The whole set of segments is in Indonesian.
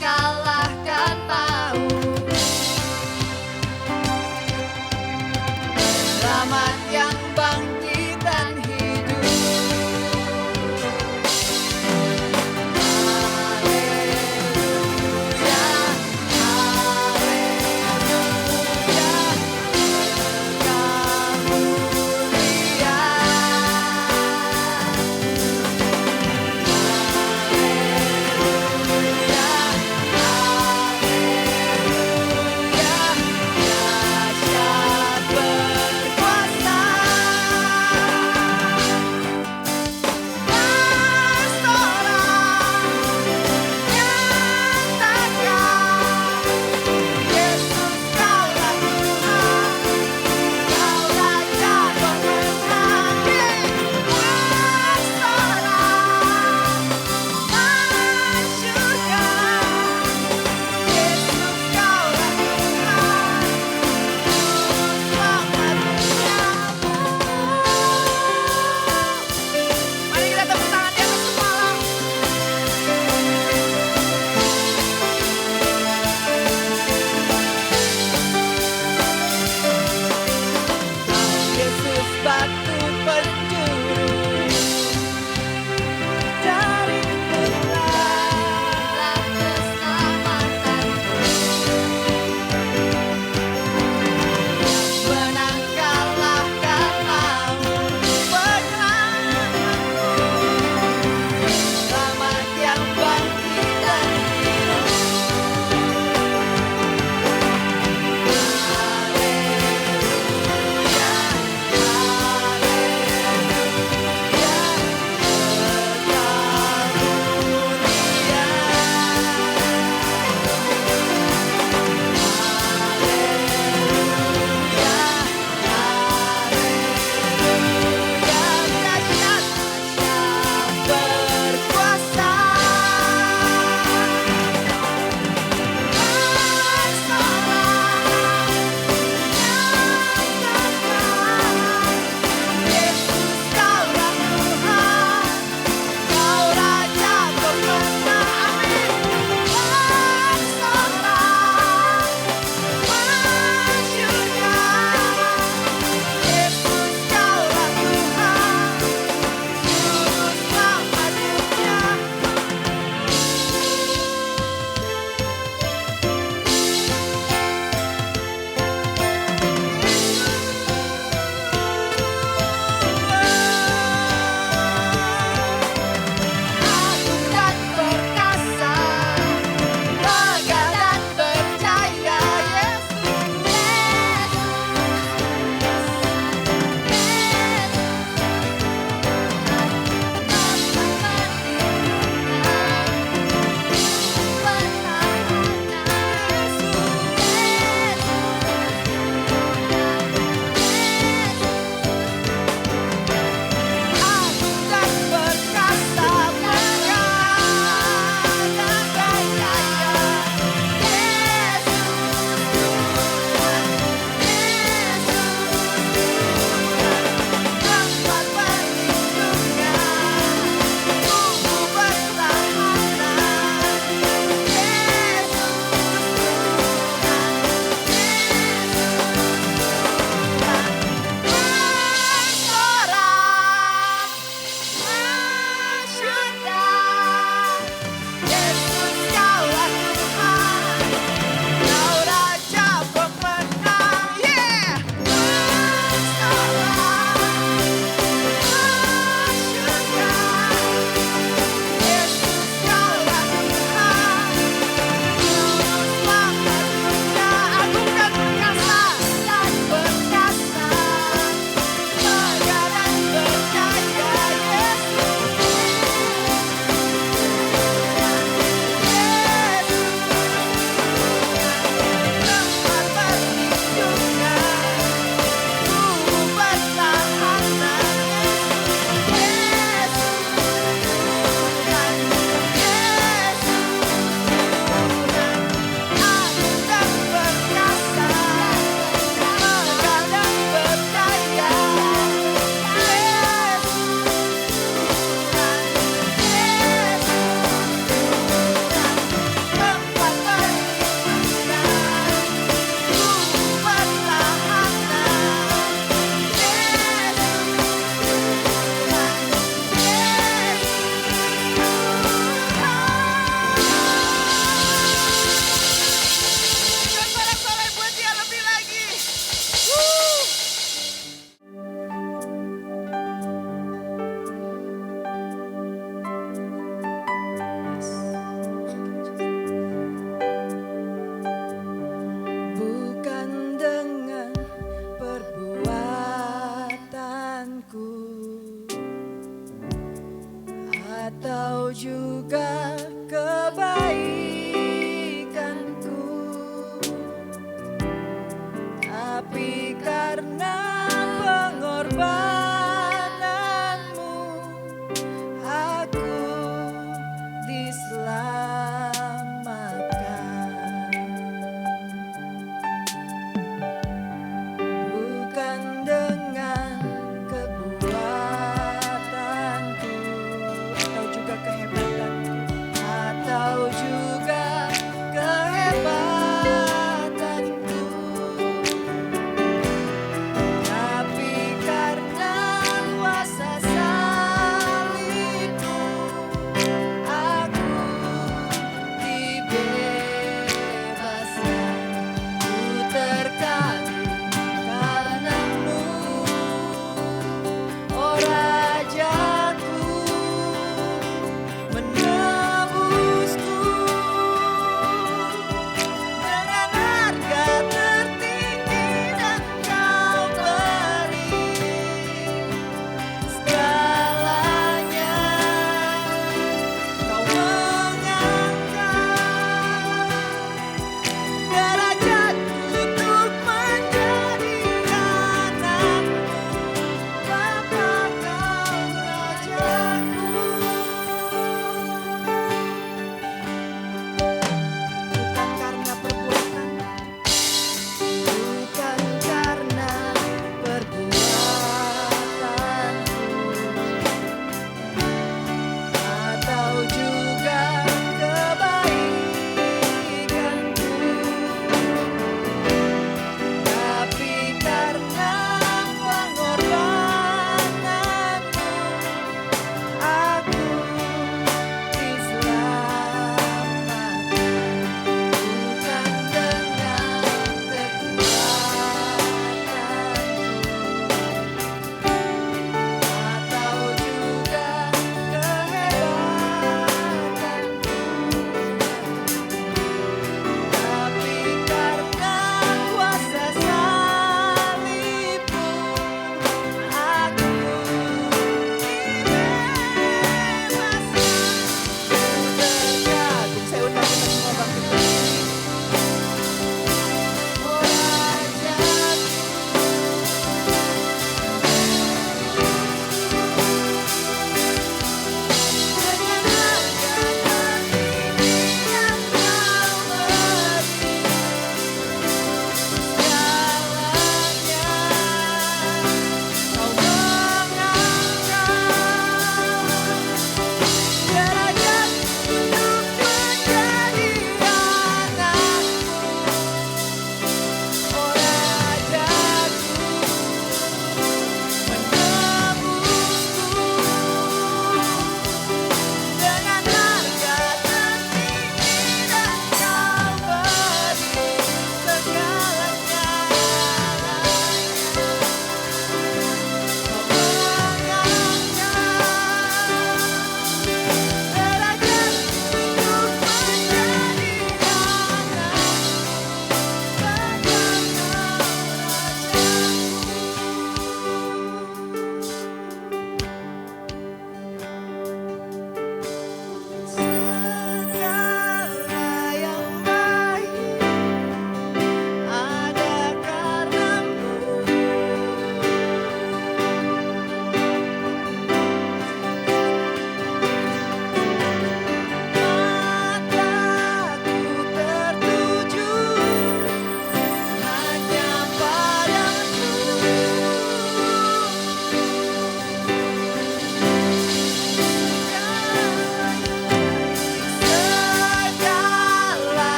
kalahkan maut. Selamat yang bangkit dan hidup. Haleluya, haleluya, Engkau mulia. Haleluya,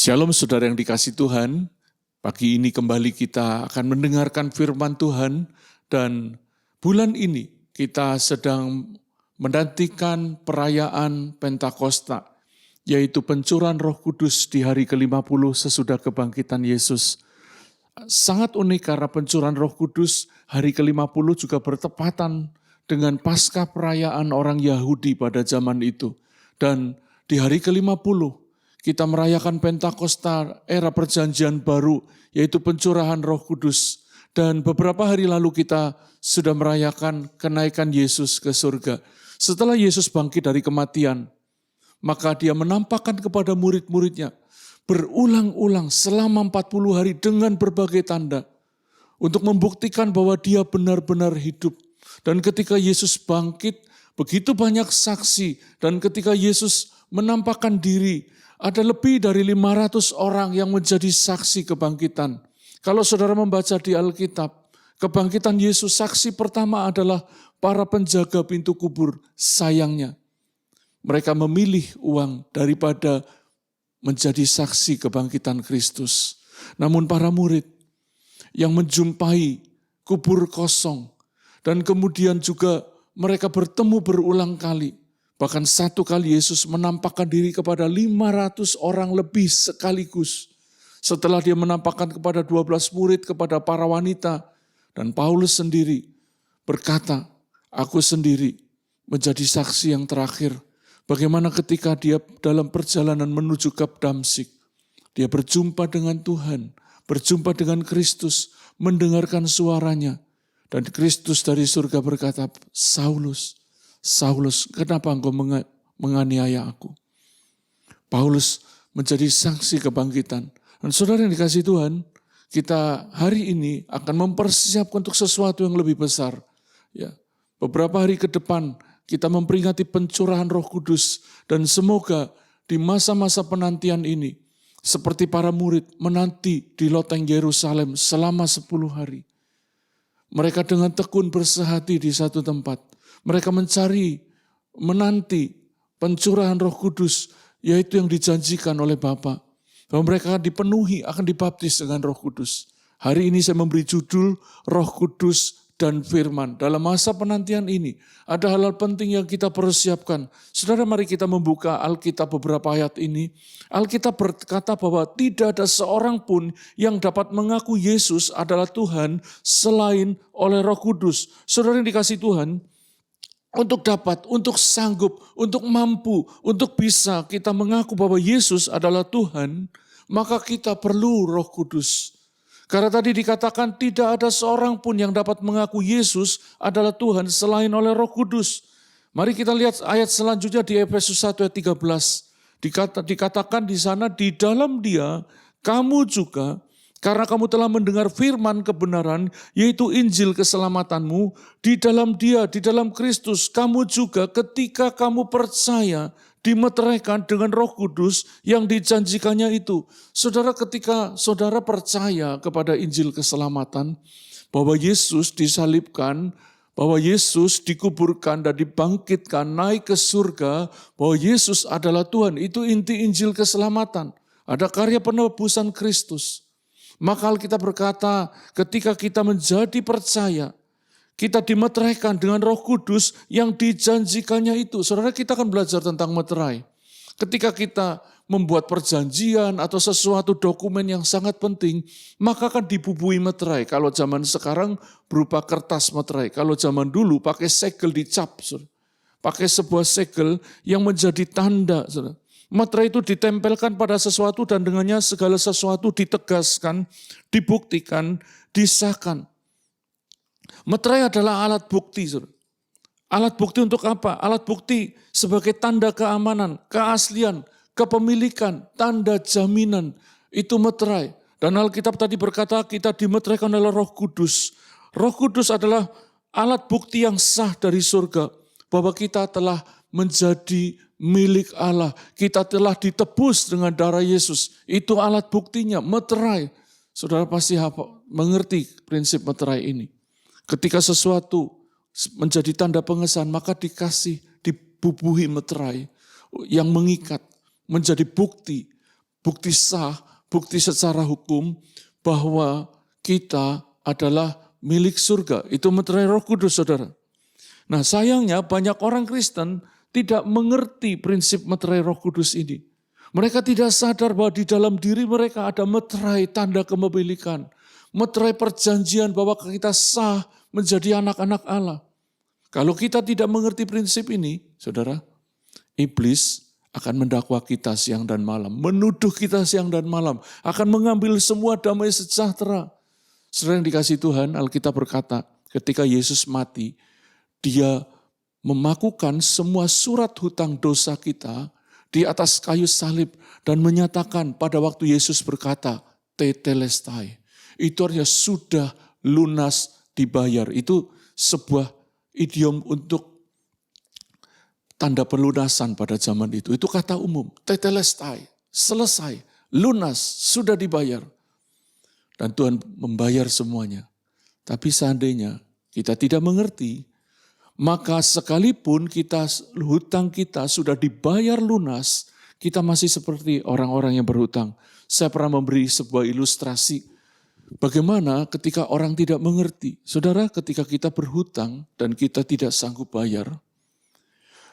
Shalom saudara yang dikasih Tuhan, pagi ini kembali kita akan mendengarkan firman Tuhan dan bulan ini kita sedang menantikan perayaan Pentakosta, yaitu pencurahan Roh Kudus di hari ke-50 sesudah kebangkitan Yesus. Sangat unik karena pencurahan Roh Kudus hari ke-50 juga bertepatan dengan pasca perayaan orang Yahudi pada zaman itu. Dan di hari ke-50 kita merayakan Pentakosta era perjanjian baru, yaitu pencurahan Roh Kudus. Dan beberapa hari lalu kita sudah merayakan kenaikan Yesus ke surga. Setelah Yesus bangkit dari kematian, maka dia menampakkan kepada murid-muridnya berulang-ulang selama 40 hari dengan berbagai tanda untuk membuktikan bahwa dia benar-benar hidup. Dan ketika Yesus bangkit, begitu banyak saksi, dan ketika Yesus menampakkan diri, ada lebih dari 500 orang yang menjadi saksi kebangkitan. Kalau saudara membaca di Alkitab, kebangkitan Yesus, saksi pertama adalah para penjaga pintu kubur. Sayangnya, mereka memilih uang daripada menjadi saksi kebangkitan Kristus. Namun para murid yang menjumpai kubur kosong, dan kemudian juga mereka bertemu berulang kali. Bahkan satu kali Yesus menampakkan diri kepada 500 orang lebih sekaligus. Setelah dia menampakkan kepada 12 murid, kepada para wanita, dan Paulus sendiri berkata, aku sendiri menjadi saksi yang terakhir. Bagaimana ketika dia dalam perjalanan menuju ke Damsyik, dia berjumpa dengan Tuhan, berjumpa dengan Kristus, mendengarkan suaranya. Dan Kristus dari surga berkata, Saulus, Saulus, kenapa engkau menganiaya aku? Paulus menjadi saksi kebangkitan. Dan saudara yang dikasih Tuhan, kita hari ini akan mempersiapkan untuk sesuatu yang lebih besar. Ya, beberapa hari ke depan kita memperingati pencurahan Roh Kudus, dan semoga di masa-masa penantian ini, seperti para murid menanti di loteng Yerusalem selama 10 hari. Mereka dengan tekun bersehati di satu tempat. Mereka mencari, menanti pencurahan Roh Kudus, yaitu yang dijanjikan oleh Bapa. Bahwa mereka akan dipenuhi, akan dibaptis dengan Roh Kudus. Hari ini saya memberi judul Roh Kudus dan Firman. Dalam masa penantian ini, ada hal-hal penting yang kita persiapkan. Saudara, mari kita membuka Alkitab beberapa ayat ini. Alkitab berkata bahwa tidak ada seorang pun yang dapat mengaku Yesus adalah Tuhan selain oleh Roh Kudus. Saudara yang dikasih Tuhan, untuk sanggup, untuk mampu, untuk bisa kita mengaku bahwa Yesus adalah Tuhan, maka kita perlu Roh Kudus. Karena tadi dikatakan tidak ada seorang pun yang dapat mengaku Yesus adalah Tuhan selain oleh Roh Kudus. Mari kita lihat ayat selanjutnya di Efesus 1 ayat 13. Dikatakan di sana, di dalam Dia kamu juga, karena kamu telah mendengar firman kebenaran, yaitu Injil keselamatanmu, di dalam Dia, di dalam Kristus, kamu juga ketika kamu percaya, dimeteraikan dengan Roh Kudus yang dijanjikannya itu. Saudara, ketika saudara percaya kepada Injil keselamatan, bahwa Yesus disalibkan, bahwa Yesus dikuburkan dan dibangkitkan, naik ke surga, bahwa Yesus adalah Tuhan, itu inti Injil keselamatan. Ada karya penebusan Kristus. Maka Alkitab berkata, ketika kita menjadi percaya, kita dimeteraikan dengan Roh Kudus yang dijanjikannya itu. Saudara, kita akan belajar tentang meterai. Ketika kita membuat perjanjian atau sesuatu dokumen yang sangat penting, maka akan dibubuhi meterai. Kalau zaman sekarang berupa kertas meterai. Kalau zaman dulu pakai segel dicap. Saudara. Pakai sebuah segel yang menjadi tanda. Saudara. Meterai itu ditempelkan pada sesuatu dan dengannya segala sesuatu ditegaskan, dibuktikan, disahkan. Meterai adalah alat bukti. Alat bukti untuk apa? Alat bukti sebagai tanda keamanan, keaslian, kepemilikan, tanda jaminan. Itu meterai. Dan Alkitab tadi berkata kita dimeteraikan oleh Roh Kudus. Roh Kudus adalah alat bukti yang sah dari surga. Bahwa kita telah menjadi milik Allah. Kita telah ditebus dengan darah Yesus. Itu alat buktinya, meterai. Saudara pasti mengerti prinsip meterai ini. Ketika sesuatu menjadi tanda pengesahan, maka dibubuhi meterai yang mengikat, menjadi bukti bukti sah, bukti secara hukum bahwa kita adalah milik surga. Itu meterai Roh Kudus, saudara. Nah, sayangnya banyak orang Kristen tidak mengerti prinsip meterai Roh Kudus ini. Mereka tidak sadar bahwa di dalam diri mereka ada meterai tanda kepemilikan. Meterai perjanjian bahwa kita sah menjadi anak-anak Allah. Kalau kita tidak mengerti prinsip ini, saudara, iblis akan mendakwa kita siang dan malam, menuduh kita siang dan malam, akan mengambil semua damai sejahtera. Saudara yang dikasihi Tuhan, Alkitab berkata, ketika Yesus mati, dia memakukan semua surat hutang dosa kita di atas kayu salib dan menyatakan pada waktu Yesus berkata, tetelestai. Itu artinya sudah lunas dibayar. Itu sebuah idiom untuk tanda pelunasan pada zaman itu. Itu kata umum, tetelestai, selesai, lunas, sudah dibayar. Dan Tuhan membayar semuanya. Tapi seandainya kita tidak mengerti, maka sekalipun hutang kita sudah dibayar lunas, kita masih seperti orang-orang yang berhutang. Saya pernah memberi sebuah ilustrasi bagaimana ketika orang tidak mengerti. Saudara, ketika kita berhutang dan kita tidak sanggup bayar,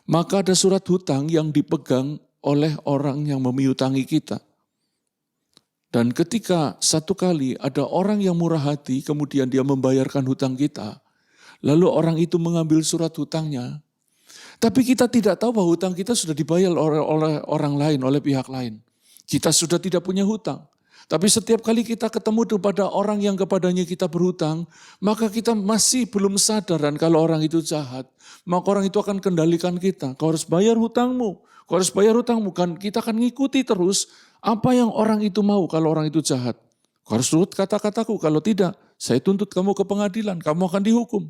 maka ada surat hutang yang dipegang oleh orang yang memiutangi kita. Dan ketika satu kali ada orang yang murah hati, kemudian dia membayarkan hutang kita, lalu orang itu mengambil surat hutangnya. Tapi kita tidak tahu bahwa hutang kita sudah dibayar oleh orang lain, oleh pihak lain. Kita sudah tidak punya hutang. Tapi setiap kali kita ketemu kepada orang yang kepadanya kita berhutang, maka kita masih belum sadar, dan kalau orang itu jahat, maka orang itu akan kendalikan kita. Kau harus bayar hutangmu, kau harus bayar hutangmu. Kan kita akan ngikuti terus apa yang orang itu mau kalau orang itu jahat. Kau harus turut kata-kataku, kalau tidak, saya tuntut kamu ke pengadilan, kamu akan dihukum.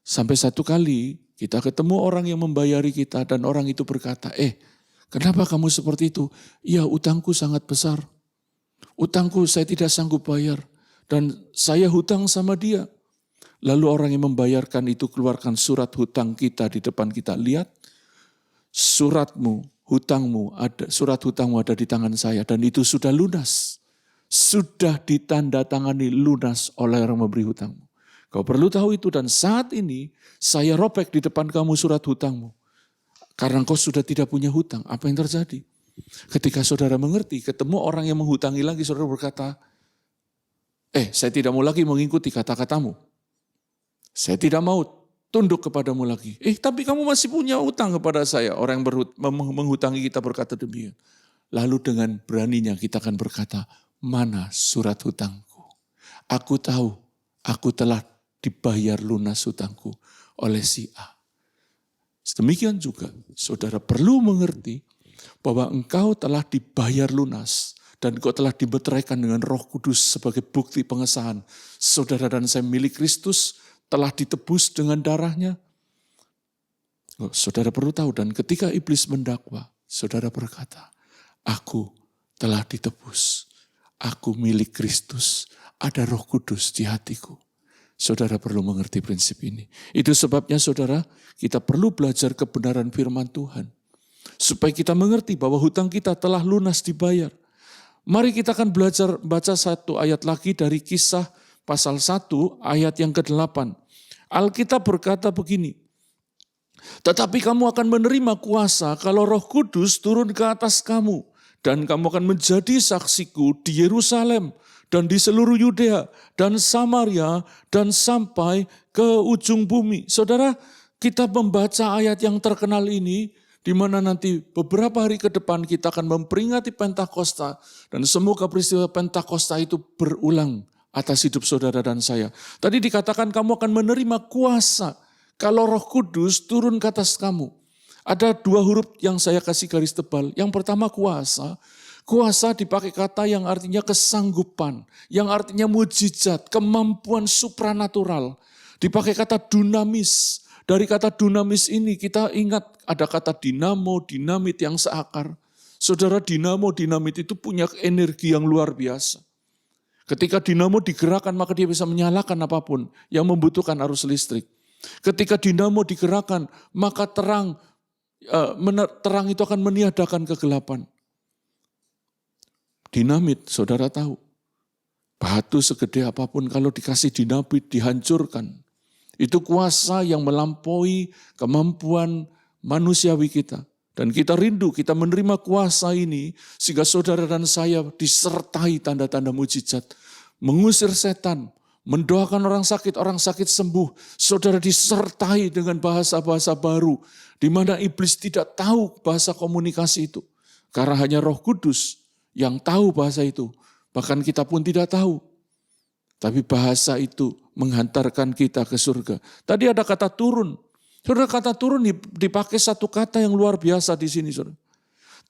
Sampai satu kali kita ketemu orang yang membayari kita dan orang itu berkata, kenapa kamu seperti itu? Ya, utangku sangat besar. Utangku saya tidak sanggup bayar dan saya hutang sama dia. Lalu orang yang membayarkan itu keluarkan surat hutang kita di depan kita. Lihat, surat hutangmu ada di tangan saya dan itu sudah lunas. Sudah ditandatangani lunas oleh orang memberi hutangmu. Kau perlu tahu itu, dan saat ini saya robek di depan kamu surat hutangmu. Karena kau sudah tidak punya hutang. Apa yang terjadi? Ketika saudara mengerti, ketemu orang yang menghutangi lagi, saudara berkata, saya tidak mau lagi mengikuti kata-katamu. Saya tidak mau tunduk kepadamu lagi. Tapi kamu masih punya hutang kepada saya. Orang yang menghutangi kita berkata demikian. Lalu dengan beraninya kita akan berkata, mana surat hutangku? Aku tahu, aku telah dibayar lunas hutangku oleh si A. Demikian juga, saudara perlu mengerti bahwa engkau telah dibayar lunas dan engkau telah dimeteraikan dengan Roh Kudus sebagai bukti pengesahan. Saudara dan saya milik Kristus, telah ditebus dengan darahnya. Saudara perlu tahu, dan ketika iblis mendakwa, saudara berkata, aku telah ditebus, aku milik Kristus, ada Roh Kudus di hatiku. Saudara perlu mengerti prinsip ini. Itu sebabnya saudara, kita perlu belajar kebenaran firman Tuhan. Supaya kita mengerti bahwa hutang kita telah lunas dibayar. Mari kita akan belajar baca satu ayat lagi dari Kisah pasal 1 ayat yang ke-8. Alkitab berkata begini, tetapi kamu akan menerima kuasa kalau Roh Kudus turun ke atas kamu. Dan kamu akan menjadi saksiku di Yerusalem dan di seluruh Yudea dan Samaria dan sampai ke ujung bumi. Saudara, kita membaca ayat yang terkenal ini, di mana nanti beberapa hari ke depan kita akan memperingati Pentakosta, dan semoga peristiwa Pentakosta itu berulang atas hidup saudara dan saya. Tadi dikatakan kamu akan menerima kuasa kalau Roh Kudus turun ke atas kamu. Ada dua huruf yang saya kasih garis tebal. Yang pertama kuasa. Kuasa dipakai kata yang artinya kesanggupan, yang artinya mujizat, kemampuan supranatural. Dipakai kata dunamis. Dari kata dunamis ini kita ingat ada kata dinamo, dinamit yang seakar. Saudara, dinamo, dinamit itu punya energi yang luar biasa. Ketika dinamo digerakkan maka dia bisa menyalakan apapun yang membutuhkan arus listrik. Ketika dinamo digerakkan maka terang itu akan meniadakan kegelapan. Dinamit, saudara tahu. Batu segede apapun kalau dikasih dinamit dihancurkan. Itu kuasa yang melampaui kemampuan manusiawi kita. Dan kita rindu, kita menerima kuasa ini sehingga saudara dan saya disertai tanda-tanda mujizat. Mengusir setan, mendoakan orang sakit sembuh. Saudara disertai dengan bahasa-bahasa baru di mana iblis tidak tahu bahasa komunikasi itu. Karena hanya Roh Kudus yang tahu bahasa itu. Bahkan kita pun tidak tahu. Tapi bahasa itu menghantarkan kita ke surga. Tadi ada kata turun. Saudara, kata turun dipakai satu kata yang luar biasa di sini, saudara.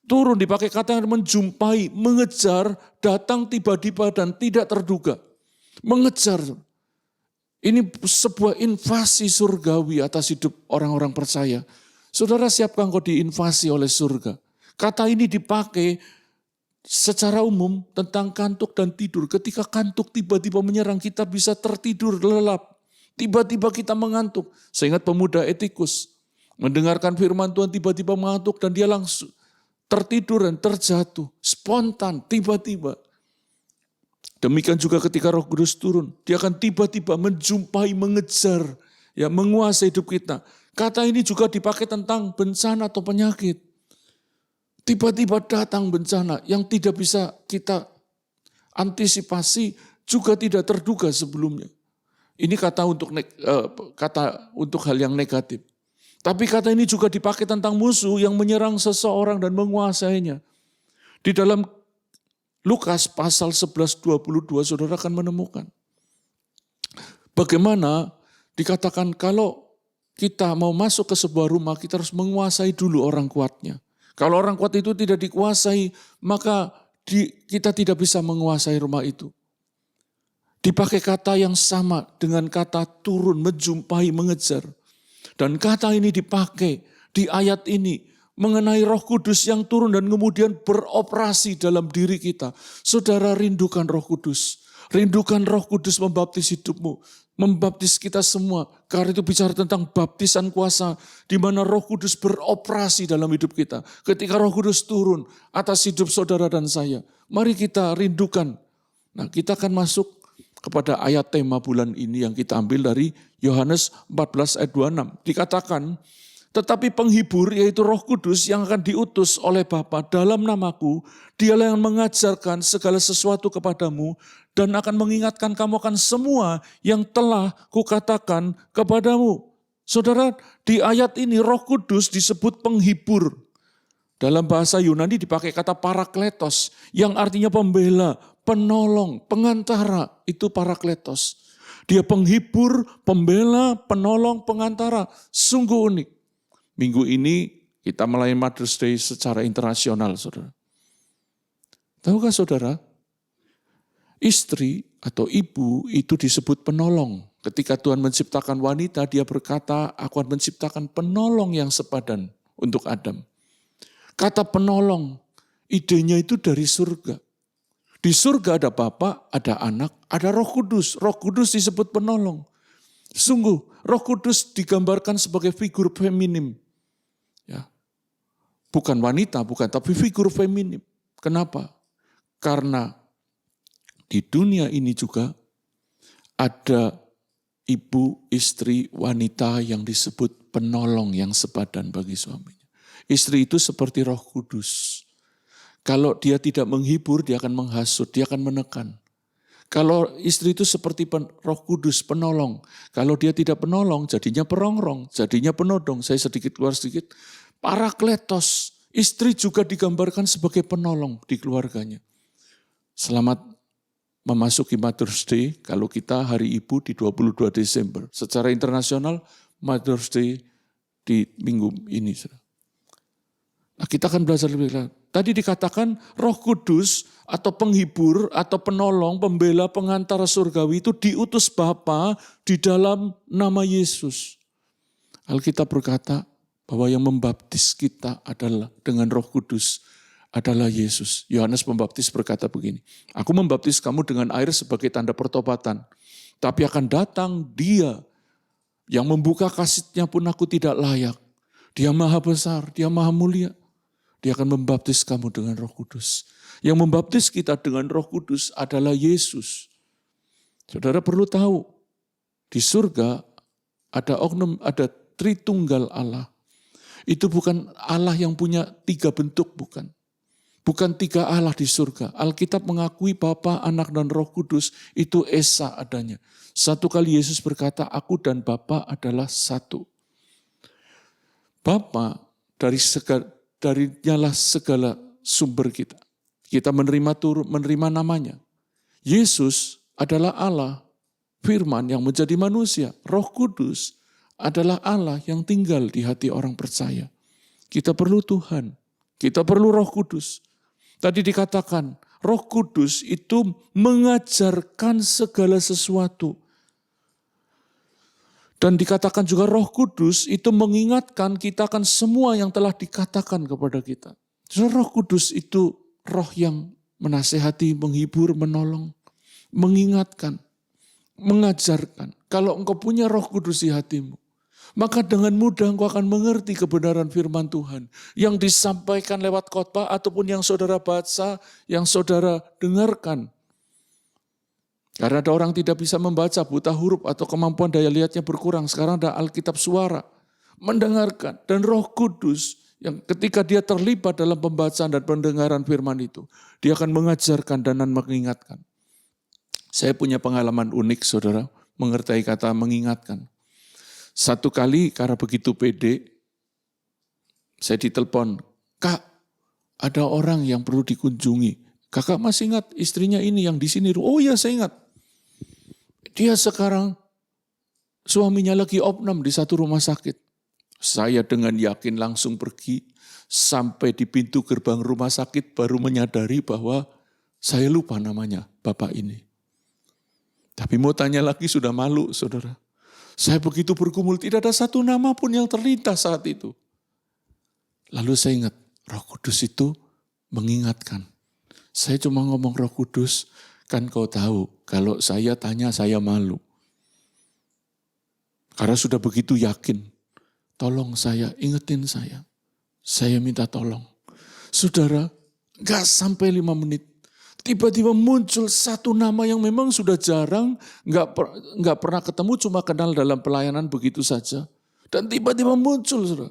Turun dipakai kata yang menjumpai, mengejar, datang tiba-tiba dan tidak terduga. Mengejar. Ini sebuah invasi surgawi atas hidup orang-orang percaya. Saudara, siapkah engkau diinvasi oleh surga? Kata ini dipakai secara umum tentang kantuk dan tidur. Ketika kantuk tiba-tiba menyerang, kita bisa tertidur lelap. Tiba-tiba kita mengantuk. Saya ingat pemuda Etikus. Mendengarkan firman Tuhan tiba-tiba mengantuk dan dia langsung tertidur dan terjatuh. Spontan, tiba-tiba. Demikian juga ketika Roh Kudus turun. Dia akan tiba-tiba menjumpai, mengejar, ya, menguasai hidup kita. Kata ini juga dipakai tentang bencana atau penyakit. Tiba-tiba datang bencana yang tidak bisa kita antisipasi, juga tidak terduga sebelumnya. Ini kata untuk hal yang negatif. Tapi kata ini juga dipakai tentang musuh yang menyerang seseorang dan menguasainya. Di dalam Lukas pasal 11:22 saudara akan menemukan bagaimana dikatakan kalau kita mau masuk ke sebuah rumah, kita harus menguasai dulu orang kuatnya. Kalau orang kuat itu tidak dikuasai, maka kita tidak bisa menguasai rumah itu. Dipakai kata yang sama dengan kata turun, menjumpai, mengejar. Dan kata ini dipakai di ayat ini mengenai Roh Kudus yang turun dan kemudian beroperasi dalam diri kita. Saudara, rindukan Roh Kudus. Rindukan Roh Kudus membaptis hidupmu. Membaptis kita semua. Karena itu bicara tentang baptisan kuasa di mana Roh Kudus beroperasi dalam hidup kita. Ketika Roh Kudus turun atas hidup saudara dan saya, mari kita rindukan. Nah, kita akan masuk kepada ayat tema bulan ini yang kita ambil dari Yohanes 14 ayat 26. Dikatakan, tetapi penghibur yaitu Roh Kudus yang akan diutus oleh Bapa dalam namaku, dialah yang mengajarkan segala sesuatu kepadamu dan akan mengingatkan kamu akan semua yang telah kukatakan kepadamu. Saudara, di ayat ini Roh Kudus disebut penghibur. Dalam bahasa Yunani dipakai kata parakletos yang artinya pembela, penolong, pengantara, itu parakletos. Dia penghibur, pembela, penolong, pengantara. Sungguh unik. Minggu ini kita melayani Mother's Day secara internasional, saudara. Tahukah saudara, istri atau ibu itu disebut penolong. Ketika Tuhan menciptakan wanita, dia berkata, aku akan menciptakan penolong yang sepadan untuk Adam. Kata penolong, idenya itu dari surga. Di surga ada Bapa, ada Anak, ada Roh Kudus. Roh Kudus disebut penolong. Sungguh, Roh Kudus digambarkan sebagai figur feminim. Ya. Bukan wanita, tapi figur feminim. Kenapa? Karena di dunia ini juga ada ibu, istri, wanita yang disebut penolong yang sepadan bagi suaminya. Istri itu seperti Roh Kudus. Kalau dia tidak menghibur, dia akan menghasut, dia akan menekan. Kalau istri itu seperti Roh Kudus, penolong. Kalau dia tidak penolong, jadinya perongrong, jadinya penodong. Saya sedikit keluar sedikit. Parakletos, istri juga digambarkan sebagai penolong di keluarganya. Selamat memasuki Mother's Day, kalau kita Hari Ibu di 22 Desember. Secara internasional, Mother's Day di minggu ini. Nah, kita akan belajar lebih lanjut. Tadi dikatakan Roh Kudus atau penghibur atau penolong, pembela, pengantara surgawi itu diutus Bapa di dalam nama Yesus. Alkitab berkata bahwa yang membaptis kita adalah dengan Roh Kudus adalah Yesus. Yohanes Pembaptis berkata begini, aku membaptis kamu dengan air sebagai tanda pertobatan, tapi akan datang Dia yang membuka kasih-Nya pun aku tidak layak. Dia maha besar, Dia maha mulia. Dia akan membaptis kamu dengan Roh Kudus. Yang membaptis kita dengan Roh Kudus adalah Yesus. Saudara perlu tahu, di surga ada oknum, ada Tritunggal Allah. Itu bukan Allah yang punya 3 bentuk, bukan. Bukan 3 Allah di surga. Alkitab mengakui Bapa, Anak, dan Roh Kudus itu esa adanya. Satu kali Yesus berkata, aku dan Bapa adalah satu. Bapa darinya segala sumber kita. Kita menerima namanya. Yesus adalah Allah, Firman yang menjadi manusia. Roh Kudus adalah Allah yang tinggal di hati orang percaya. Kita perlu Tuhan, kita perlu Roh Kudus. Tadi dikatakan, Roh Kudus itu mengajarkan segala sesuatu. Dan dikatakan juga Roh Kudus itu mengingatkan kita akan semua yang telah dikatakan kepada kita. Roh Kudus itu roh yang menasehati, menghibur, menolong, mengingatkan, mengajarkan. Kalau engkau punya Roh Kudus di hatimu, maka dengan mudah engkau akan mengerti kebenaran firman Tuhan yang disampaikan lewat khotbah ataupun yang saudara baca, yang saudara dengarkan. Karena ada orang tidak bisa membaca, buta huruf atau kemampuan daya lihatnya berkurang. Sekarang ada Alkitab suara, mendengarkan. Dan Roh Kudus yang ketika dia terlibat dalam pembacaan dan pendengaran firman itu, dia akan mengajarkan dan mengingatkan. Saya punya pengalaman unik, saudara, mengerti kata mengingatkan. Satu kali karena begitu pede, saya ditelepon, Kak, ada orang yang perlu dikunjungi. Kakak masih ingat istrinya ini yang di sini? Oh iya, saya ingat. Dia sekarang suaminya lagi opnam di satu rumah sakit. Saya dengan yakin langsung pergi sampai di pintu gerbang rumah sakit baru menyadari bahwa saya lupa namanya bapak ini. Tapi mau tanya lagi sudah malu, saudara. Saya begitu bergumul, tidak ada satu nama pun yang terlintas saat itu. Lalu saya ingat, Roh Kudus itu mengingatkan. Saya cuma ngomong Roh Kudus, kan kau tahu, kalau saya tanya saya malu. Karena sudah begitu yakin, tolong saya, ingetin saya. Saya minta tolong. Saudara, gak sampai 5 menit. Tiba-tiba muncul satu nama yang memang sudah jarang, gak pernah ketemu, cuma kenal dalam pelayanan begitu saja. Dan tiba-tiba muncul, saudara.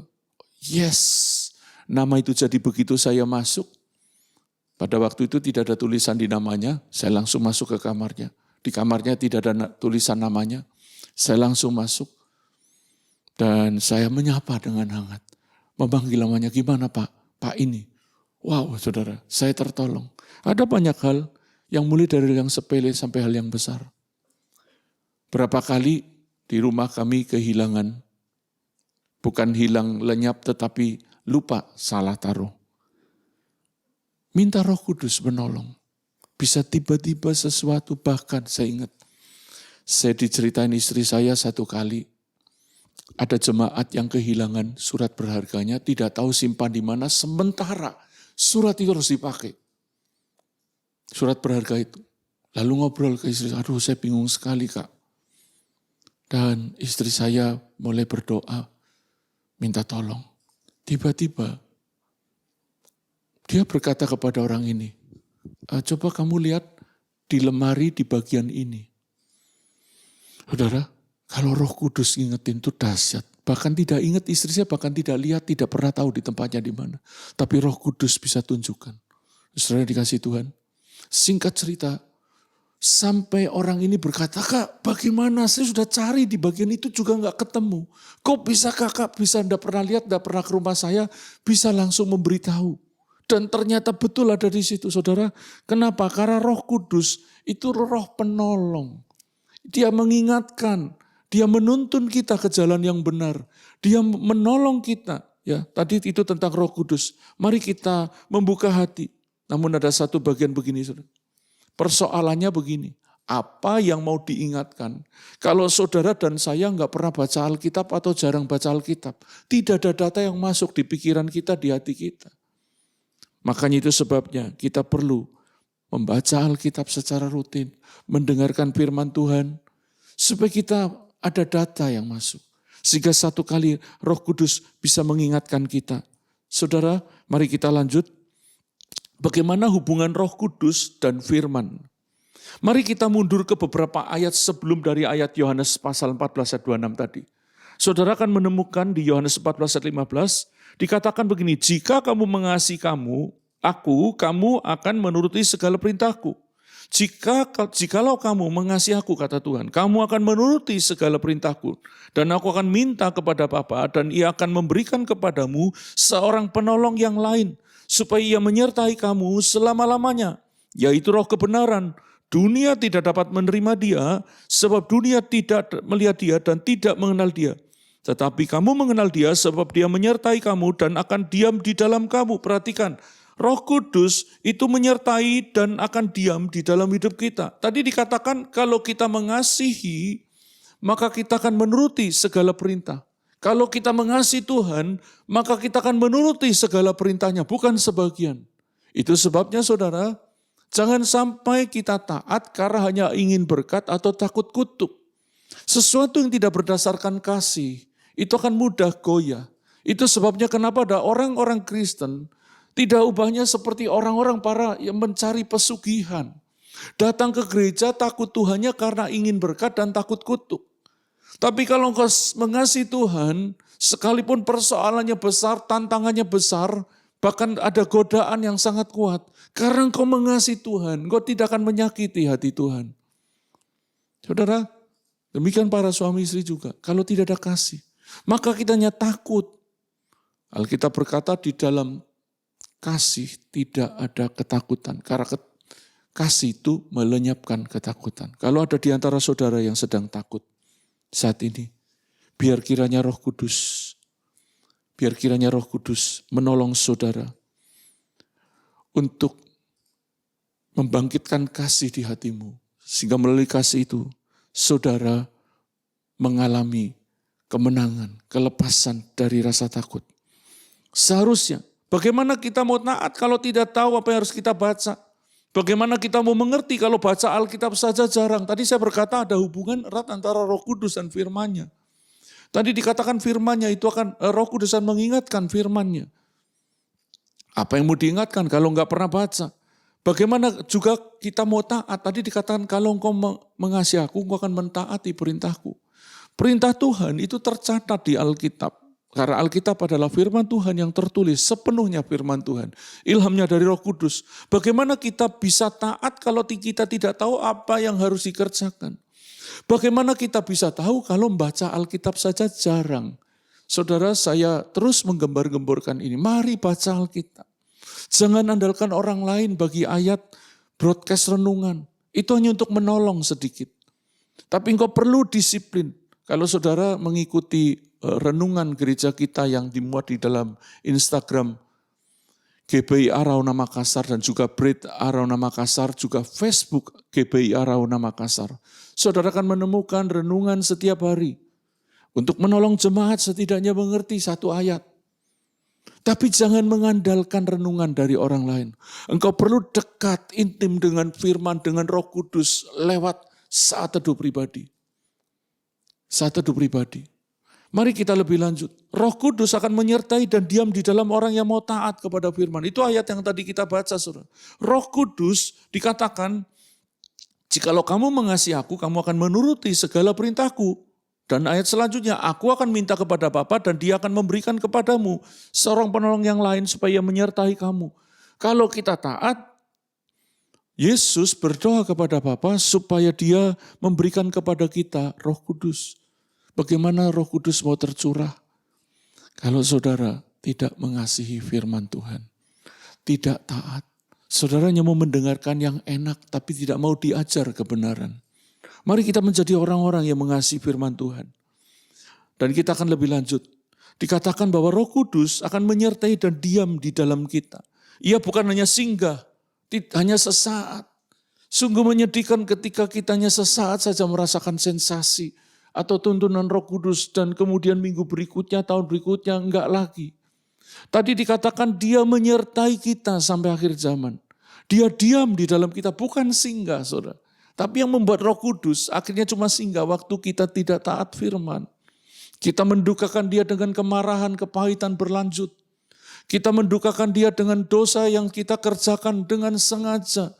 Yes, nama itu jadi begitu saya masuk. Pada waktu itu tidak ada tulisan di namanya, saya langsung masuk ke kamarnya. Di kamarnya tidak ada tulisan namanya, saya langsung masuk. Dan saya menyapa dengan hangat. Memanggil namanya, gimana Pak? Pak ini. Wow saudara, saya tertolong. Ada banyak hal yang mulai dari yang sepele sampai hal yang besar. Berapa kali di rumah kami kehilangan, bukan hilang lenyap tetapi lupa salah taruh. Minta Roh Kudus menolong. Bisa tiba-tiba sesuatu, bahkan saya ingat. Saya diceritain istri saya satu kali. Ada jemaat yang kehilangan surat berharganya, tidak tahu simpan di mana, sementara surat itu harus dipakai. Surat berharga itu. Lalu ngobrol ke istri, aduh saya bingung sekali Kak. Dan istri saya mulai berdoa, minta tolong. Tiba-tiba, dia berkata kepada orang ini, coba kamu lihat di lemari di bagian ini. Saudara, kalau Roh Kudus ngingetin itu dahsyat. Bahkan tidak ingat istri saya, bahkan tidak lihat, tidak pernah tahu di tempatnya di mana. Tapi Roh Kudus bisa tunjukkan. Saudara dikasih Tuhan. Singkat cerita, sampai orang ini berkata, Kak bagaimana saya sudah cari di bagian itu juga gak ketemu. Kok bisa kakak, bisa enggak pernah lihat, enggak pernah ke rumah saya, bisa langsung memberitahu. Dan ternyata betul ada di situ saudara. Kenapa? Karena Roh Kudus itu roh penolong. Dia mengingatkan, dia menuntun kita ke jalan yang benar. Dia menolong kita. Ya, tadi itu tentang Roh Kudus. Mari kita membuka hati. Namun ada satu bagian begini, saudara. Persoalannya begini. Apa yang mau diingatkan? Kalau saudara dan saya nggak pernah baca Alkitab atau jarang baca Alkitab, tidak ada data yang masuk di pikiran kita, di hati kita. Makanya itu sebabnya kita perlu membaca Alkitab secara rutin, mendengarkan firman Tuhan, supaya kita ada data yang masuk. Sehingga satu kali Roh Kudus bisa mengingatkan kita. Saudara, mari kita lanjut. bagaimana hubungan Roh Kudus dan firman. Mari kita mundur ke beberapa ayat sebelum dari ayat Yohanes pasal 14 ayat 26 tadi. Saudara akan menemukan di Yohanes 14 ayat 15, dikatakan begini, jika kamu mengasihi aku, kamu akan menuruti segala perintahku. Jikalau kamu mengasihi aku, kata Tuhan, kamu akan menuruti segala perintahku. Dan aku akan minta kepada Bapa dan ia akan memberikan kepadamu seorang penolong yang lain, supaya ia menyertai kamu selama-lamanya, yaitu Roh kebenaran. Dunia tidak dapat menerima dia, sebab dunia tidak melihat dia dan tidak mengenal dia. Tetapi kamu mengenal dia, sebab dia menyertai kamu dan akan diam di dalam kamu. Perhatikan, Roh Kudus itu menyertai dan akan diam di dalam hidup kita. Tadi dikatakan kalau kita mengasihi, maka kita akan menuruti segala perintah. Kalau kita mengasihi Tuhan, maka kita akan menuruti segala perintahnya, bukan sebagian. Itu sebabnya saudara, jangan sampai kita taat karena hanya ingin berkat atau takut kutuk. Sesuatu yang tidak berdasarkan kasih, itu akan mudah goyah. Itu sebabnya kenapa ada orang-orang Kristen tidak ubahnya seperti orang-orang para yang mencari pesugihan. Datang ke gereja takut Tuhannya karena ingin berkat dan takut kutuk. Tapi kalau engkau mengasihi Tuhan, sekalipun persoalannya besar, tantangannya besar, bahkan ada godaan yang sangat kuat. Karena engkau mengasihi Tuhan, engkau tidak akan menyakiti hati Tuhan. Saudara, demikian para suami istri juga. Kalau tidak ada kasih, maka kita hanya takut. Alkitab berkata di dalam kasih tidak ada ketakutan. Karena kasih itu melenyapkan ketakutan. Kalau ada di antara saudara yang sedang takut saat ini, biar kiranya Roh Kudus menolong saudara untuk membangkitkan kasih di hatimu. Sehingga melalui kasih itu, saudara mengalami kemenangan, kelepasan dari rasa takut. Seharusnya, bagaimana kita mau taat kalau tidak tahu apa yang harus kita baca? Bagaimana kita mau mengerti kalau baca Alkitab saja jarang? Tadi saya berkata ada hubungan erat antara Roh Kudus dan firman-Nya. Tadi dikatakan firman-Nya itu akan Roh Kudus akan mengingatkan firman-Nya. Apa yang mau diingatkan kalau enggak pernah baca? Bagaimana juga kita mau taat? Tadi dikatakan kalau engkau mengasihi aku, engkau akan mentaati perintahku. Perintah Tuhan itu tercatat di Alkitab. Karena Alkitab adalah firman Tuhan yang tertulis, sepenuhnya firman Tuhan. Ilhamnya dari Roh Kudus. Bagaimana kita bisa taat kalau kita tidak tahu apa yang harus dikerjakan? Bagaimana kita bisa tahu kalau membaca Alkitab saja jarang? Saudara, saya terus menggembar-gemborkan ini. Mari baca Alkitab. Jangan andalkan orang lain bagi ayat broadcast renungan. Itu hanya untuk menolong sedikit. Tapi engkau perlu disiplin. Kalau saudara mengikuti renungan gereja kita yang dimuat di dalam Instagram GBI Arauna Makassar dan juga Bread Arauna Makassar, juga Facebook GBI Arauna Makassar. Saudara akan menemukan renungan setiap hari untuk menolong jemaat setidaknya mengerti satu ayat. Tapi jangan mengandalkan renungan dari orang lain. Engkau perlu dekat, intim dengan firman, dengan Roh Kudus lewat saat teduh pribadi. Saat teduh pribadi. Mari kita lebih lanjut. Roh Kudus akan menyertai dan diam di dalam orang yang mau taat kepada firman. Itu ayat yang tadi kita baca, saudara. Roh Kudus dikatakan, jikalau kamu mengasihi aku, kamu akan menuruti segala perintahku. Dan ayat selanjutnya, aku akan minta kepada Bapa dan dia akan memberikan kepadamu seorang penolong yang lain supaya menyertai kamu. Kalau kita taat, Yesus berdoa kepada Bapa supaya dia memberikan kepada kita Roh Kudus. Bagaimana Roh Kudus mau tercurah? Kalau saudara tidak mengasihi firman Tuhan, tidak taat, saudara hanya mau mendengarkan yang enak tapi tidak mau diajar kebenaran. Mari kita menjadi orang-orang yang mengasihi firman Tuhan. Dan kita akan lebih lanjut. Dikatakan bahwa Roh Kudus akan menyertai dan diam di dalam kita. Ia bukan hanya singgah, hanya sesaat. Sungguh menyedihkan ketika kita hanya sesaat saja merasakan sensasi atau tuntunan Roh Kudus dan kemudian minggu berikutnya, tahun berikutnya enggak lagi. Tadi dikatakan dia menyertai kita sampai akhir zaman. Dia diam di dalam kita, bukan singgah, saudara. Tapi yang membuat Roh Kudus akhirnya cuma singgah waktu kita tidak taat firman. Kita mendukakan dia dengan kemarahan, kepahitan berlanjut. Kita mendukakan dia dengan dosa yang kita kerjakan dengan sengaja.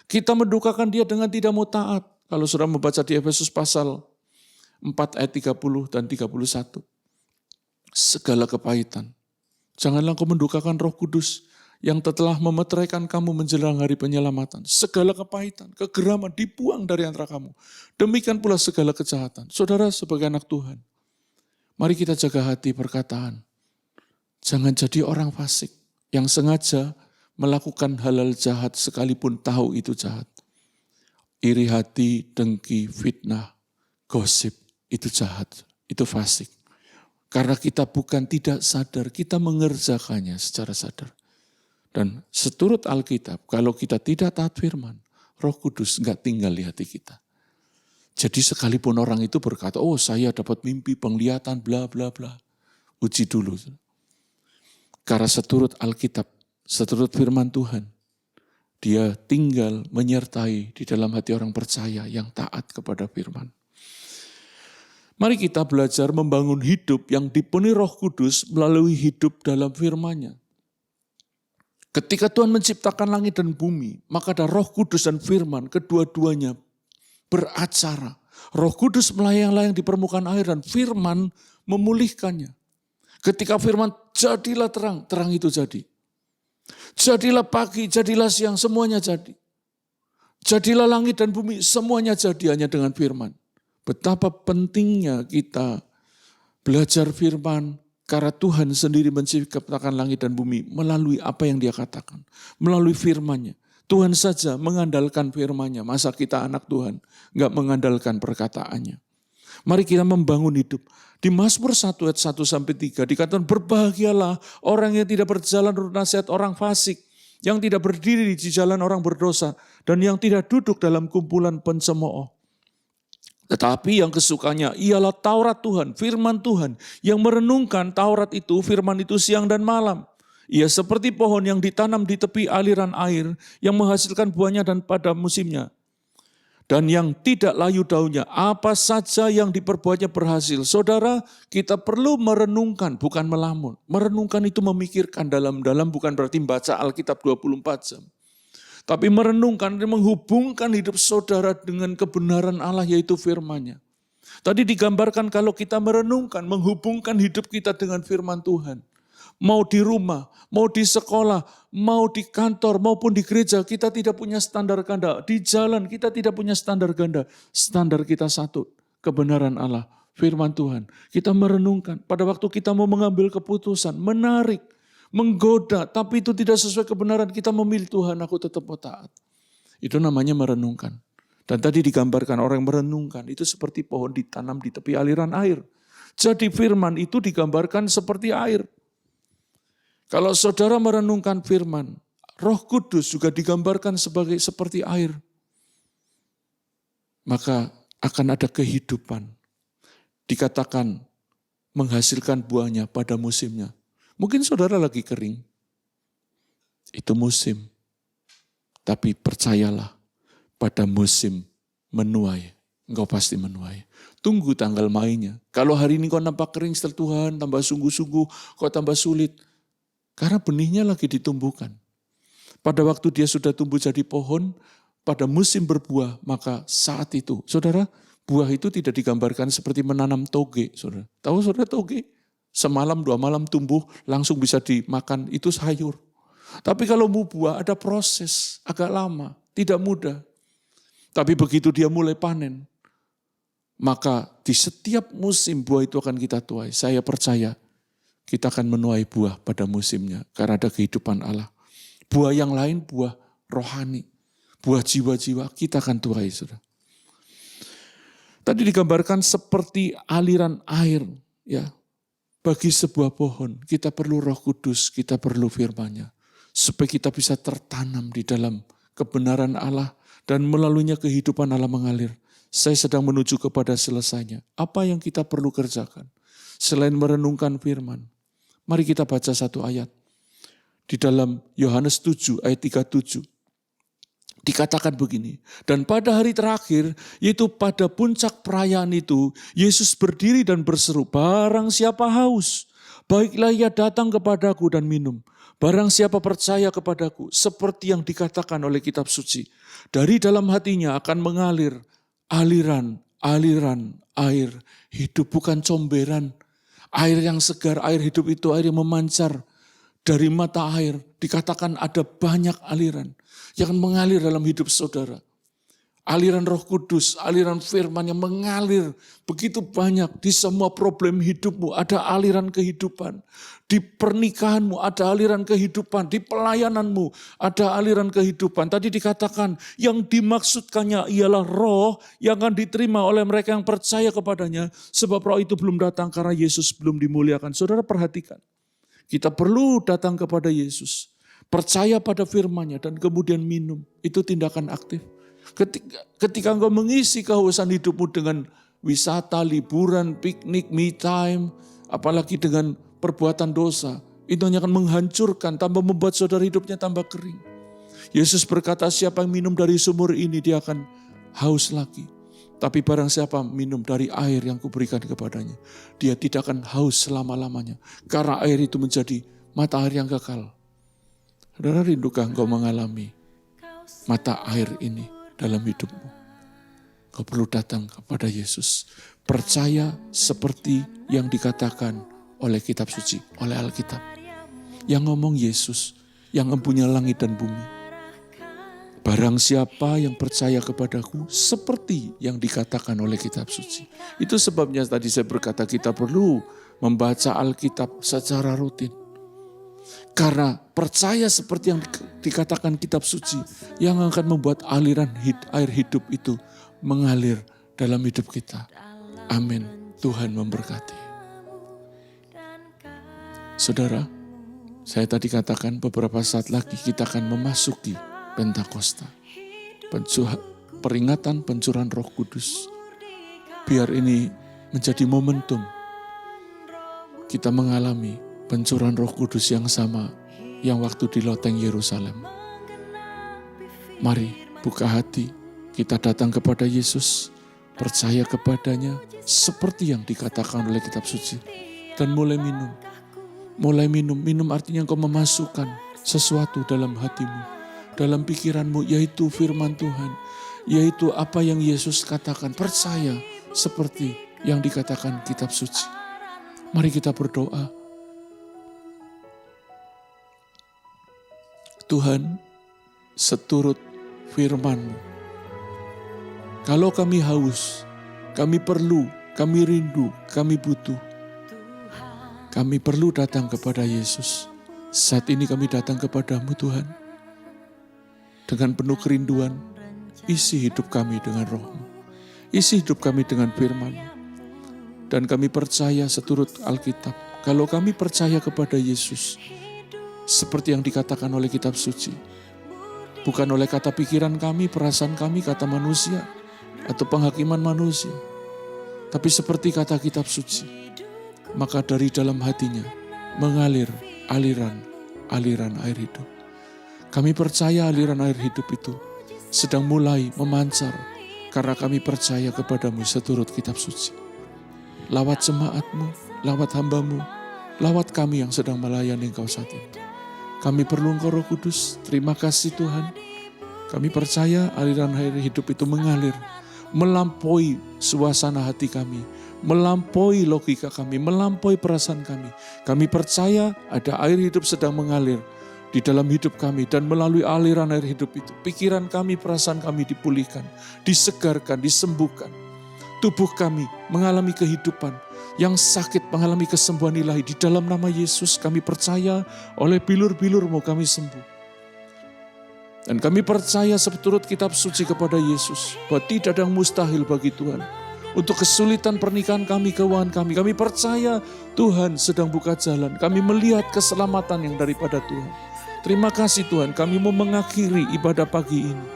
Kita mendukakan dia dengan tidak mau taat. Kalau saudara membaca di Efesus pasal 4 ayat 30 dan 31. Segala kepahitan. Janganlah kau mendukakan Roh Kudus yang telah memeteraikan kamu menjelang hari penyelamatan. Segala kepahitan, kegeraman dibuang dari antara kamu. Demikian pula segala kejahatan. Saudara sebagai anak Tuhan, mari kita jaga hati perkataan. Jangan jadi orang fasik yang sengaja melakukan hal-hal jahat sekalipun tahu itu jahat. Iri hati, dengki, fitnah, gosip, itu jahat, itu fasik. Karena kita bukan tidak sadar, kita mengerjakannya secara sadar. Dan seturut Alkitab, kalau kita tidak taat firman, Roh Kudus enggak tinggal di hati kita. Jadi sekalipun orang itu berkata, oh saya dapat mimpi, penglihatan, bla bla bla. Uji dulu. Karena seturut Alkitab, seturut firman Tuhan, dia tinggal menyertai di dalam hati orang percaya yang taat kepada firman. Mari kita belajar membangun hidup yang dipenuhi Roh Kudus melalui hidup dalam firman-Nya. Ketika Tuhan menciptakan langit dan bumi, maka ada Roh Kudus dan firman, kedua-duanya beracara. Roh Kudus melayang-layang di permukaan air dan firman memulihkannya. Ketika firman, jadilah terang, terang itu jadi. Jadilah pagi, jadilah siang, semuanya jadi. Jadilah langit dan bumi, semuanya jadi hanya dengan firman. Betapa pentingnya kita belajar firman, karena Tuhan sendiri menciptakan langit dan bumi melalui apa yang dia katakan. Melalui firman-Nya. Tuhan saja mengandalkan firman-Nya. Masa kita anak Tuhan enggak mengandalkan perkataannya. Mari kita membangun hidup. Di Mazmur 1 ayat 1-3 dikatakan berbahagialah orang yang tidak berjalan menurut nasihat orang fasik. Yang tidak berdiri di jalan orang berdosa. Dan yang tidak duduk dalam kumpulan pencemooh. Tetapi yang kesukanya ialah Taurat Tuhan, firman Tuhan. Yang merenungkan Taurat itu, firman itu siang dan malam. Ia seperti pohon yang ditanam di tepi aliran air, yang menghasilkan buahnya dan pada musimnya. Dan yang tidak layu daunnya, apa saja yang diperbuatnya berhasil. Saudara, kita perlu merenungkan, bukan melamun. Merenungkan itu memikirkan dalam-dalam, bukan berarti baca Alkitab 24 jam. Tapi merenungkan, menghubungkan hidup saudara dengan kebenaran Allah, yaitu firman-Nya. Tadi digambarkan kalau kita merenungkan, menghubungkan hidup kita dengan firman Tuhan. Mau di rumah, mau di sekolah, mau di kantor, maupun di gereja, kita tidak punya standar ganda. Di jalan kita tidak punya standar ganda. Standar kita satu, kebenaran Allah, firman Tuhan. Kita merenungkan, pada waktu kita mau mengambil keputusan, menarik, menggoda, tapi itu tidak sesuai kebenaran, kita memilih Tuhan, aku tetap mau taat. Itu namanya merenungkan. Dan tadi digambarkan orang merenungkan, itu seperti pohon ditanam di tepi aliran air. Jadi firman itu digambarkan seperti air. Kalau saudara merenungkan firman, Roh Kudus juga digambarkan seperti air. Maka akan ada kehidupan. Dikatakan menghasilkan buahnya pada musimnya. Mungkin saudara lagi kering. Itu musim. Tapi percayalah, pada musim menuai. Engkau pasti menuai. Tunggu tanggal mainnya. Kalau hari ini kau nampak kering setelah Tuhan, tambah sungguh-sungguh, kau tambah sulit. Karena benihnya lagi ditumbuhkan. Pada waktu dia sudah tumbuh jadi pohon, pada musim berbuah, maka saat itu, saudara, buah itu tidak digambarkan seperti menanam toge. Saudara. Tahu saudara toge? Semalam, 2 malam tumbuh, langsung bisa dimakan, itu sayur. Tapi kalau mau buah ada proses, agak lama, tidak mudah. Tapi begitu dia mulai panen, maka di setiap musim buah itu akan kita tuai. Saya percaya kita akan menuai buah pada musimnya, karena ada kehidupan Allah. Buah yang lain, buah rohani, buah jiwa-jiwa, kita akan tuai. Saudara. Tadi digambarkan seperti aliran air, ya. Bagi sebuah pohon, kita perlu Roh Kudus, kita perlu firman-Nya. Supaya kita bisa tertanam di dalam kebenaran Allah dan melaluinya kehidupan Allah mengalir. Saya sedang menuju kepada selesainya. Apa yang kita perlu kerjakan? Selain merenungkan firman. Mari kita baca satu ayat. Di dalam Yohanes 7 ayat 37. Dikatakan begini, dan pada hari terakhir, yaitu pada puncak perayaan itu, Yesus berdiri dan berseru, barang siapa haus, Baiklah ia datang kepadaku dan minum. Barang siapa percaya kepadaku, seperti yang dikatakan oleh kitab suci, dari dalam hatinya akan mengalir aliran air hidup, bukan comberan. Air yang segar, air hidup itu air yang memancar dari mata air. Dikatakan ada banyak aliran yang mengalir dalam hidup saudara. Aliran Roh Kudus, aliran firman yang mengalir begitu banyak di semua problem hidupmu. Ada aliran kehidupan. Di pernikahanmu ada aliran kehidupan. Di pelayananmu ada aliran kehidupan. Tadi dikatakan yang dimaksudkannya ialah roh yang akan diterima oleh mereka yang percaya kepadanya. Sebab roh itu belum datang karena Yesus belum dimuliakan. Saudara perhatikan. Kita perlu datang kepada Yesus. Percaya pada firman-Nya dan kemudian minum. Itu tindakan aktif. Ketika engkau mengisi kehausan hidupmu dengan wisata, liburan, piknik, me time, apalagi dengan perbuatan dosa, itu hanya akan menghancurkan, tambah membuat saudara hidupnya tambah kering. Yesus berkata, siapa yang minum dari sumur ini, dia akan haus lagi. Tapi barang siapa minum dari air yang kuberikan kepadanya, dia tidak akan haus selama-lamanya. Karena air itu menjadi mata air yang kekal. Saudara, rindukah engkau mengalami mata air ini dalam hidupmu? Kau perlu datang kepada Yesus. Percaya seperti yang dikatakan oleh kitab suci, oleh Alkitab. Yang ngomong Yesus, yang mempunyai langit dan bumi. Barang siapa yang percaya kepadaku, seperti yang dikatakan oleh kitab suci. Itu sebabnya tadi saya berkata kita perlu membaca Alkitab secara rutin. Karena percaya seperti yang dikatakan kitab suci yang akan membuat aliran air hidup itu mengalir dalam hidup kita. Amin. Tuhan memberkati. Saudara, saya tadi katakan beberapa saat lagi kita akan memasuki Pentakosta. Peringatan pencurahan Roh Kudus. Biar ini menjadi momentum kita mengalami pencurahan Roh Kudus yang sama yang waktu di loteng Yerusalem. Mari buka hati, kita datang kepada Yesus, percaya kepadanya seperti yang dikatakan oleh kitab suci. Dan mulai minum. Mulai minum. Minum artinya engkau memasukkan sesuatu dalam hatimu, dalam pikiranmu, yaitu firman Tuhan. Yaitu apa yang Yesus katakan. Percaya seperti yang dikatakan kitab suci. Mari kita berdoa. Tuhan, seturut firman-Mu. Kalau kami haus, kami perlu, kami rindu, kami butuh. Kami perlu datang kepada Yesus. Saat ini kami datang kepadamu Tuhan. Dengan penuh kerinduan, isi hidup kami dengan Roh-Mu. Isi hidup kami dengan firman-Mu. Dan kami percaya seturut Alkitab. Kalau kami percaya kepada Yesus, seperti yang dikatakan oleh kitab suci. Bukan oleh kata pikiran kami, perasaan kami, kata manusia, atau penghakiman manusia. Tapi seperti kata kitab suci. Maka dari dalam hatinya mengalir aliran air hidup. Kami percaya aliran air hidup itu sedang mulai memancar. Karena kami percaya kepadamu seturut kitab suci. Lawat jemaat-Mu, lawat hamba-Mu, lawat kami yang sedang melayani Engkau saat ini. Kami perlu Engkau Roh Kudus. Terima kasih Tuhan. Kami percaya aliran air hidup itu mengalir. Melampaui suasana hati kami. Melampaui logika kami. Melampaui perasaan kami. Kami percaya ada air hidup sedang mengalir di dalam hidup kami. Dan melalui aliran air hidup itu, pikiran kami, perasaan kami dipulihkan. Disegarkan, disembuhkan. Tubuh kami mengalami kehidupan. Yang sakit mengalami kesembuhan ilahi. Di dalam nama Yesus kami percaya oleh bilur-bilur-Mu kami sembuh. Dan kami percaya seturut kitab suci kepada Yesus. Bahwa tidak ada yang mustahil bagi Tuhan. Untuk kesulitan pernikahan kami, keuangan kami. Kami percaya Tuhan sedang buka jalan. Kami melihat keselamatan yang daripada Tuhan. Terima kasih Tuhan, kami mau mengakhiri ibadah pagi ini.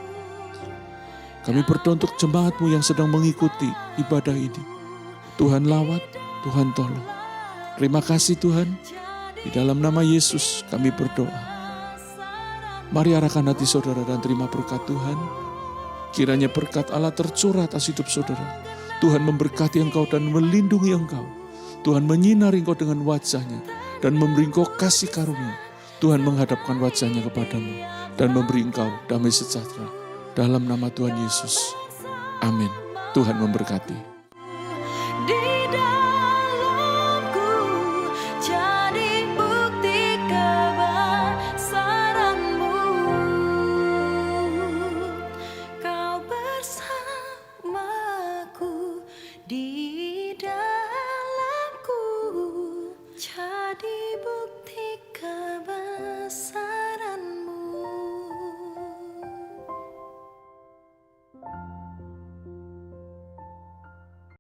Kami berdoa untuk jemaat-Mu yang sedang mengikuti ibadah ini. Tuhan lawat, Tuhan tolong. Terima kasih Tuhan. Di dalam nama Yesus kami berdoa. Mari arahkan hati saudara dan terima berkat Tuhan. Kiranya berkat Allah tercurah atas hidup saudara. Tuhan memberkati engkau dan melindungi engkau. Tuhan menyinari engkau dengan wajah-Nya. dan memberi engkau kasih karunia. Tuhan menghadapkan wajahnya kepadamu dan memberi engkau damai sejahtera. Dalam nama Tuhan Yesus. Amin. Tuhan memberkati.